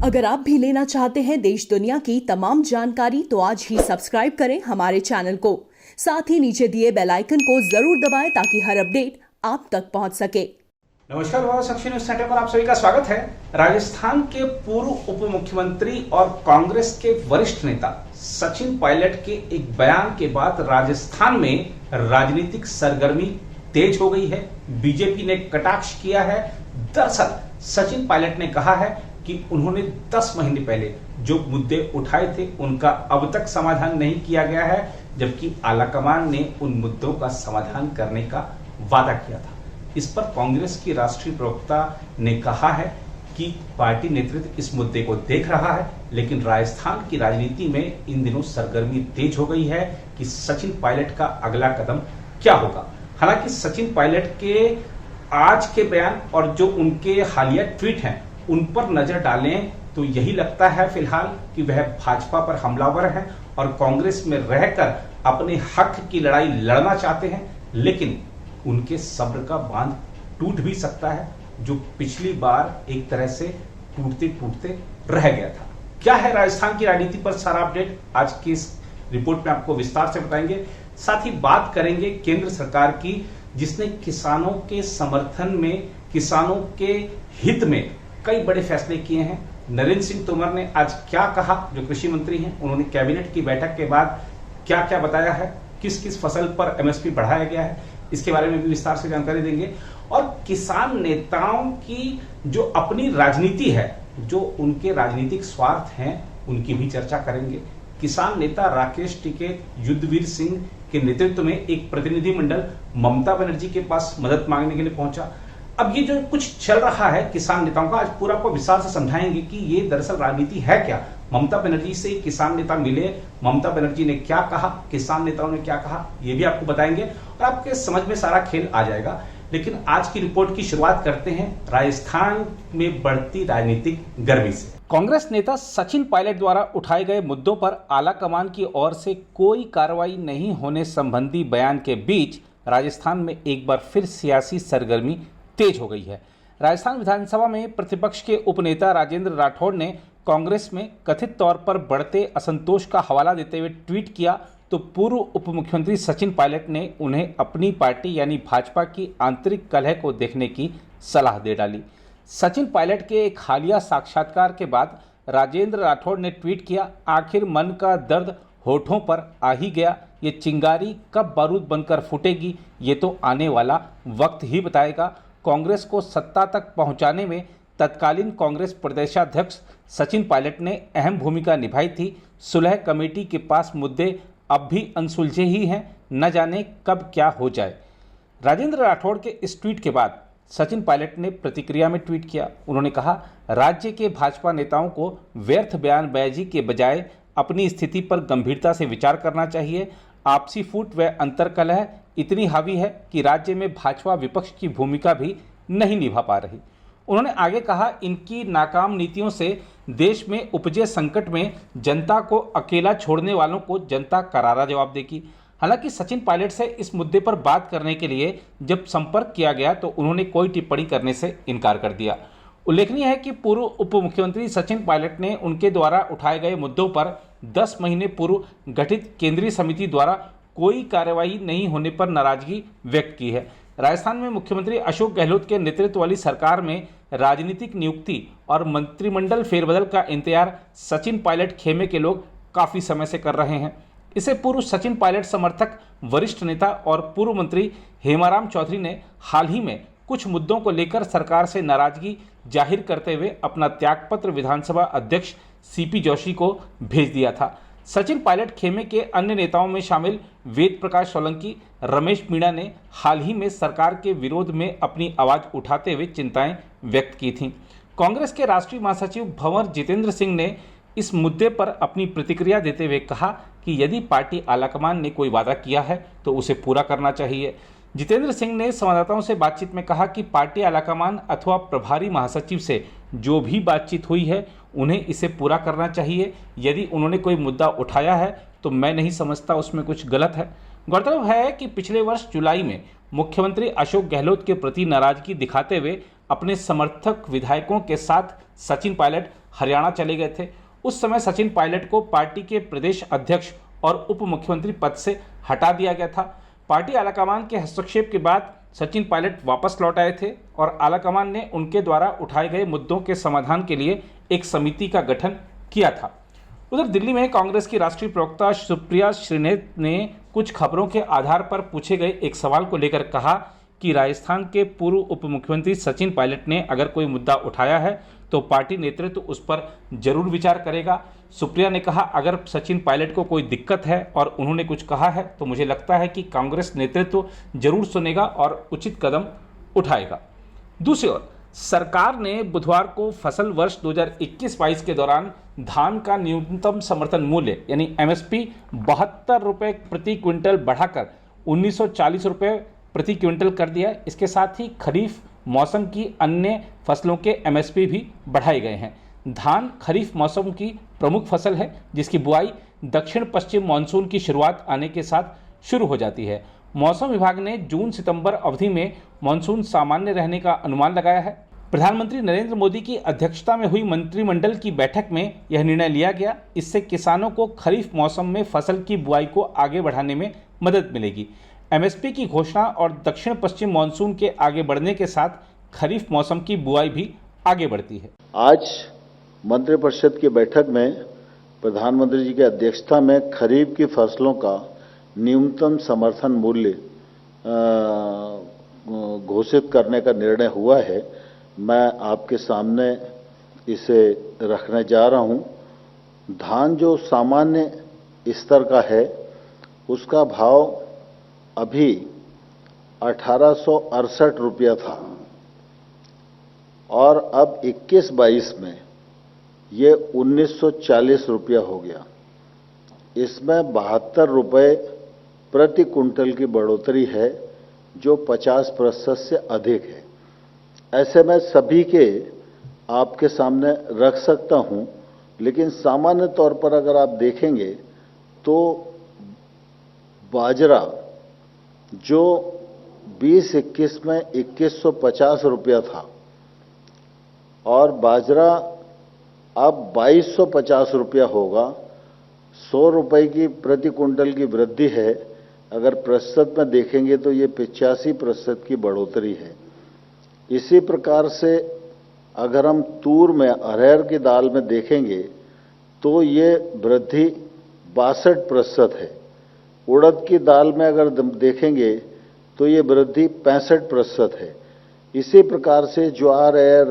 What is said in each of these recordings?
अगर आप भी लेना चाहते हैं देश दुनिया की तमाम जानकारी तो आज ही सब्सक्राइब करें हमारे चैनल को। साथ ही नीचे दिए बेल आइकन को जरूर दबाएं ताकि हर अपडेट आप तक पहुंच सके। नमस्कार, भारत साक्षी न्यूज नेटवर्क पर आप सभी का स्वागत है। राजस्थान के पूर्व उप मुख्यमंत्री और कांग्रेस के वरिष्ठ नेता सचिन पायलट के एक बयान के बाद राजस्थान में राजनीतिक सरगर्मी तेज हो गई है। बीजेपी ने कटाक्ष किया है। दरअसल सचिन पायलट ने कहा है कि उन्होंने 10 महीने पहले जो मुद्दे उठाए थे उनका अब तक समाधान नहीं किया गया है, जबकि आलाकमान ने उन मुद्दों का समाधान करने का वादा किया था। इस पर कांग्रेस की राष्ट्रीय प्रवक्ता ने कहा है कि पार्टी नेतृत्व इस मुद्दे को देख रहा है, लेकिन राजस्थान की राजनीति में इन दिनों सरगर्मी तेज हो गई है कि सचिन पायलट का अगला कदम क्या होगा। हालांकि सचिन पायलट के आज के बयान और जो उनके हालिया ट्वीट हैं उन पर नजर डालें तो यही लगता है फिलहाल कि वह भाजपा पर हमलावर हैं और कांग्रेस में रहकर अपने हक की लड़ाई लड़ना चाहते हैं, लेकिन उनके सब्र का बांध टूट भी सकता है, जो पिछली बार एक तरह से टूटते टूटते रह गया था। क्या है राजस्थान की राजनीति पर सारा अपडेट आज की इस रिपोर्ट में आपको विस्तार से बताएंगे। साथ ही बात करेंगे केंद्र सरकार की, जिसने किसानों के समर्थन में, किसानों के हित में कई बड़े फैसले किए हैं। नरेंद्र सिंह तोमर ने आज क्या कहा, जो कृषि मंत्री हैं, उन्होंने कैबिनेट की बैठक के बाद क्या क्या बताया है, किस किस फसल पर एमएसपी बढ़ाया गया है, इसके बारे में भी विस्तार से जानकारी देंगे। और किसान नेताओं की जो अपनी राजनीति है, जो उनके राजनीतिक स्वार्थ हैं, उनकी भी चर्चा करेंगे। किसान नेता राकेश टिकैत युद्धवीर सिंह के नेतृत्व में एक प्रतिनिधिमंडल ममता बनर्जी के पास मदद मांगने के लिए पहुंचा। अब ये जो कुछ चल रहा है किसान नेताओं का, आज पूरा आपको विस्तार से समझाएंगे कि ये दरअसल राजनीति है क्या। ममता बनर्जी से किसान नेता मिले, ममता बनर्जी ने क्या कहा, किसान नेताओं ने क्या कहा, ये भी आपको बताएंगे और आपके समझ में सारा खेल आ जाएगा। लेकिन आज की रिपोर्ट की शुरुआत करते हैं राजस्थान में बढ़ती राजनीतिक गर्मी से। कांग्रेस नेता सचिन पायलट द्वारा उठाए गए मुद्दों पर आलाकमान की ओर से कोई कार्रवाई नहीं होने संबंधी बयान के बीच राजस्थान में एक बार फिर सियासी सरगर्मी तेज हो गई है। राजस्थान विधानसभा में प्रतिपक्ष के उपनेता राजेंद्र राठौड़ ने कांग्रेस में कथित तौर पर बढ़ते असंतोष का हवाला देते हुए ट्वीट किया तो पूर्व उप मुख्यमंत्री सचिन पायलट ने उन्हें अपनी पार्टी यानी भाजपा की आंतरिक कलह को देखने की सलाह दे डाली। सचिन पायलट के एक हालिया साक्षात्कार के बाद राजेंद्र राठौड़ ने ट्वीट किया, आखिर मन का दर्द होठों पर आ ही गया, ये चिंगारी कब बारूद बनकर फूटेगी ये तो आने वाला वक्त ही बताएगा। कांग्रेस को सत्ता तक पहुंचाने में तत्कालीन कांग्रेस प्रदेशाध्यक्ष सचिन पायलट ने अहम भूमिका निभाई थी। सुलह कमेटी के पास मुद्दे अब भी अनसुलझे ही हैं, न जाने कब क्या हो जाए। राजेंद्र राठौड़ के इस ट्वीट के बाद सचिन पायलट ने प्रतिक्रिया में ट्वीट किया। उन्होंने कहा, राज्य के भाजपा नेताओं को व्यर्थ बयानबाजी के बजाय अपनी स्थिति पर गंभीरता से विचार करना चाहिए। आपसी फूट व अंतर्कलह इतनी हावी है कि राज्य में भाजपा विपक्ष की भूमिका भी नहीं निभा पा रही। उन्होंने आगे कहा, इनकी नाकाम नीतियों से देश में उपजे संकट में जनता को अकेला छोड़ने वालों को जनता करारा जवाब देगी। हालांकि सचिन पायलट से इस मुद्दे पर बात करने के लिए जब संपर्क किया गया तो उन्होंने कोई टिप्पणी करने से इनकार कर दिया। उल्लेखनीय है कि पूर्व उप मुख्यमंत्री सचिन पायलट ने उनके द्वारा उठाए गए मुद्दों पर 10 महीने पूर्व गठित केंद्रीय समिति द्वारा कोई कार्रवाई नहीं होने पर नाराजगी व्यक्त की है। राजस्थान में मुख्यमंत्री अशोक गहलोत के नेतृत्व वाली सरकार में राजनीतिक नियुक्ति और मंत्रिमंडल फेरबदल का इंतजार सचिन पायलट खेमे के लोग काफी समय से कर रहे हैं। इससे पूर्व सचिन पायलट समर्थक वरिष्ठ नेता और पूर्व मंत्री हेमाराम चौधरी ने हाल ही में कुछ मुद्दों को लेकर सरकार से नाराजगी जाहिर करते हुए अपना त्यागपत्र विधानसभा अध्यक्ष सीपी जोशी को भेज दिया था। सचिन पायलट खेमे के अन्य नेताओं में शामिल वेद प्रकाश सोलंकी, रमेश मीणा ने हाल ही में सरकार के विरोध में अपनी आवाज उठाते हुए चिंताएं व्यक्त की थीं। कांग्रेस के राष्ट्रीय महासचिव भंवर जितेंद्र सिंह ने इस मुद्दे पर अपनी प्रतिक्रिया देते हुए कहा कि यदि पार्टी आलाकमान ने कोई वादा किया है तो उसे पूरा करना चाहिए। जितेंद्र सिंह ने संवाददाताओं से बातचीत में कहा कि पार्टी आलाकमान अथवा प्रभारी महासचिव से जो भी बातचीत हुई है उन्हें इसे पूरा करना चाहिए। यदि उन्होंने कोई मुद्दा उठाया है तो मैं नहीं समझता उसमें कुछ गलत है। गौरतलब है कि पिछले वर्ष जुलाई में मुख्यमंत्री अशोक गहलोत के प्रति नाराजगी दिखाते हुए अपने समर्थक विधायकों के साथ सचिन पायलट हरियाणा चले गए थे। उस समय सचिन पायलट को पार्टी के प्रदेश अध्यक्ष और उप मुख्यमंत्री पद से हटा दिया गया था। पार्टी आलाकमान के हस्तक्षेप के बाद सचिन पायलट वापस लौट आए थे और आलाकमान ने उनके द्वारा उठाए गए मुद्दों के समाधान के लिए एक समिति का गठन किया था। उधर दिल्ली में कांग्रेस की राष्ट्रीय प्रवक्ता सुप्रिया श्रीनेत ने कुछ खबरों के आधार पर पूछे गए एक सवाल को लेकर कहा कि राजस्थान के पूर्व उप मुख्यमंत्री सचिन पायलट ने अगर कोई मुद्दा उठाया है तो पार्टी नेतृत्व उस पर जरूर विचार करेगा। सुप्रिया ने कहा, अगर सचिन पायलट को कोई दिक्कत है और उन्होंने कुछ कहा है तो मुझे लगता है कि कांग्रेस नेतृत्व जरूर सुनेगा और उचित कदम उठाएगा। दूसरी ओर सरकार ने बुधवार को फसल वर्ष 2021-22 के दौरान धान का न्यूनतम समर्थन मूल्य यानी एमएसपी 72 रुपये प्रति क्विंटल बढ़ाकर 1940 रुपये प्रति क्विंटल कर दिया। इसके साथ ही खरीफ मौसम की अन्य फसलों के एमएसपी भी बढ़ाए गए हैं। धान खरीफ मौसम की प्रमुख फसल है जिसकी बुआई दक्षिण पश्चिम मानसून की शुरुआत आने के साथ शुरू हो जाती है। मौसम विभाग ने जून सितंबर अवधि में मानसून सामान्य रहने का अनुमान लगाया है। प्रधानमंत्री नरेंद्र मोदी की अध्यक्षता में हुई मंत्रिमंडल की बैठक में यह निर्णय लिया गया। इससे किसानों को खरीफ मौसम में फसल की बुआई को आगे बढ़ाने में मदद मिलेगी। एमएसपी की घोषणा और दक्षिण पश्चिम मानसून के आगे बढ़ने के साथ खरीफ मौसम की बुआई भी आगे बढ़ती है। आज मंत्रिपरिषद की बैठक में प्रधानमंत्री जी की अध्यक्षता में खरीफ की फसलों का न्यूनतम समर्थन मूल्य घोषित करने का निर्णय हुआ है। मैं आपके सामने इसे रखने जा रहा हूं। धान जो सामान्य स्तर का है उसका भाव अभी 1868 रुपया था और अब 21-22 में ये 1940 रुपया हो गया। इसमें 72 रुपये प्रति कुंटल की बढ़ोतरी है जो 50% से अधिक है। ऐसे में सभी के आपके सामने रख सकता हूं, लेकिन सामान्य तौर पर अगर आप देखेंगे तो बाजरा जो 20-21 में 2150 रुपया था और बाजरा अब 2250 रुपया होगा। 100 रुपये की प्रति कुंटल की वृद्धि है। अगर प्रतिशत में देखेंगे तो ये 85% की बढ़ोतरी है। इसी प्रकार से अगर हम तूर में अरहर की दाल में देखेंगे तो ये वृद्धि 62% है। उड़द की दाल में अगर देखेंगे तो ये वृद्धि 65% है। इसी प्रकार से ज्वार है,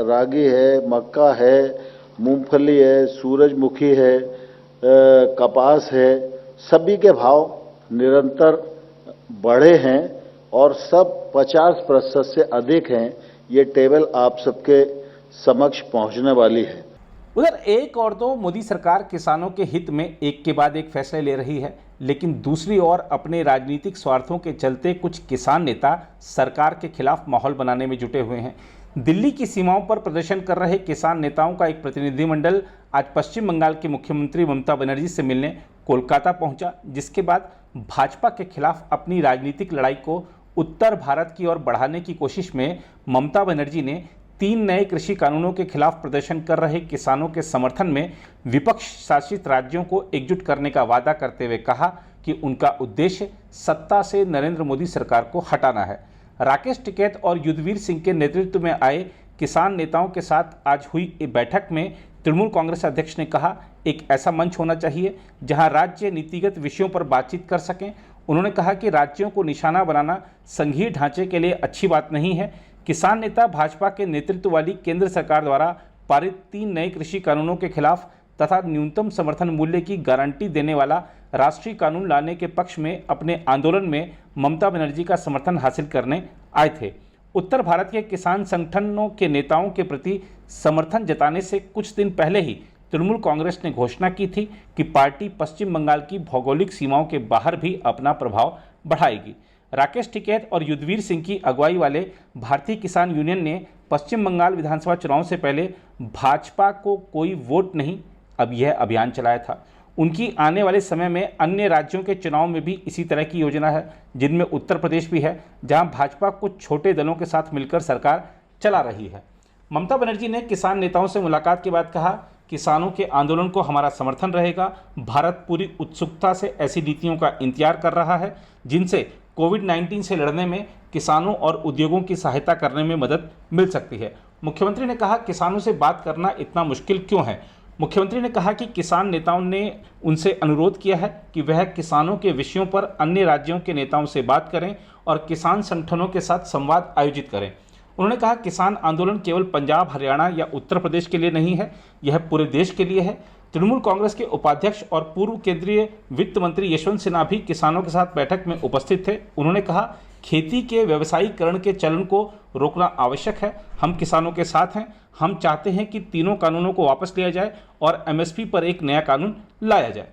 रागी है, मक्का है, मूंगफली है, सूरजमुखी है, कपास है, सभी के भाव निरंतर बढ़े हैं और सब 50% से अधिक हैं। ये टेबल आप सबके समक्ष पहुंचने वाली है। उधर एक और तो मोदी सरकार किसानों के हित में एक के बाद एक फैसले ले रही है, लेकिन दूसरी ओर अपने राजनीतिक स्वार्थों के चलते कुछ किसान नेता सरकार के खिलाफ माहौल बनाने में जुटे हुए हैं। दिल्ली की सीमाओं पर प्रदर्शन कर रहे किसान नेताओं का एक प्रतिनिधिमंडल आज पश्चिम बंगाल की मुख्यमंत्री ममता बनर्जी से मिलने कोलकाता पहुंचा, जिसके बाद भाजपा के खिलाफ अपनी राजनीतिक लड़ाई को उत्तर भारत की ओर बढ़ाने की कोशिश में ममता बनर्जी ने 3 नए कृषि कानूनों के खिलाफ प्रदर्शन कर रहे किसानों के समर्थन में विपक्ष शासित राज्यों को एकजुट करने का वादा करते हुए कहा कि उनका उद्देश्य सत्ता से नरेंद्र मोदी सरकार को हटाना है। राकेश टिकैत और युद्धवीर सिंह के नेतृत्व में आए किसान नेताओं के साथ आज हुई बैठक में तृणमूल कांग्रेस अध्यक्ष ने कहा, एक ऐसा मंच होना चाहिए जहां राज्य नीतिगत विषयों पर बातचीत कर सकें। उन्होंने कहा कि राज्यों को निशाना बनाना संघीय ढांचे के लिए अच्छी बात नहीं है। किसान नेता भाजपा के नेतृत्व वाली केंद्र सरकार द्वारा पारित 3 नए कृषि कानूनों के खिलाफ तथा न्यूनतम समर्थन मूल्य की गारंटी देने वाला राष्ट्रीय कानून लाने के पक्ष में अपने आंदोलन में ममता बनर्जी का समर्थन हासिल करने आए थे। उत्तर भारत के किसान संगठनों के नेताओं के प्रति समर्थन जताने से कुछ दिन पहले ही तृणमूल कांग्रेस ने घोषणा की थी कि पार्टी पश्चिम बंगाल की भौगोलिक सीमाओं के बाहर भी अपना प्रभाव बढ़ाएगी। राकेश टिकैत और युद्धवीर सिंह की अगुवाई वाले भारतीय किसान यूनियन ने पश्चिम बंगाल विधानसभा चुनाव से पहले भाजपा को कोई वोट नहीं अब यह अभियान चलाया था। उनकी आने वाले समय में अन्य राज्यों के चुनाव में भी इसी तरह की योजना है, जिनमें उत्तर प्रदेश भी है, जहां भाजपा कुछ छोटे दलों के साथ मिलकर सरकार चला रही है। ममता बनर्जी ने किसान नेताओं से मुलाकात के बाद कहा, किसानों के आंदोलन को हमारा समर्थन रहेगा। भारत पूरी उत्सुकता से ऐसी नीतियों का इंतजार कर रहा है जिनसे कोविड-19 से लड़ने में किसानों और उद्योगों की सहायता करने में मदद मिल सकती है। मुख्यमंत्री ने कहा, किसानों से बात करना इतना मुश्किल क्यों है। मुख्यमंत्री ने कहा कि किसान नेताओं ने उनसे अनुरोध किया है कि वह किसानों के विषयों पर अन्य राज्यों के नेताओं से बात करें और किसान संगठनों के साथ संवाद आयोजित करें। उन्होंने कहा, किसान आंदोलन केवल पंजाब, हरियाणा या उत्तर प्रदेश के लिए नहीं है, यह पूरे देश के लिए है। तृणमूल कांग्रेस के उपाध्यक्ष और पूर्व केंद्रीय वित्त मंत्री यशवंत सिन्हा भी किसानों के साथ बैठक में उपस्थित थे। उन्होंने कहा, खेती के व्यावसायीकरण के चलन को रोकना आवश्यक है। हम किसानों के साथ हैं। हम चाहते हैं कि तीनों कानूनों को वापस लिया जाए और एमएसपी पर एक नया कानून लाया जाए।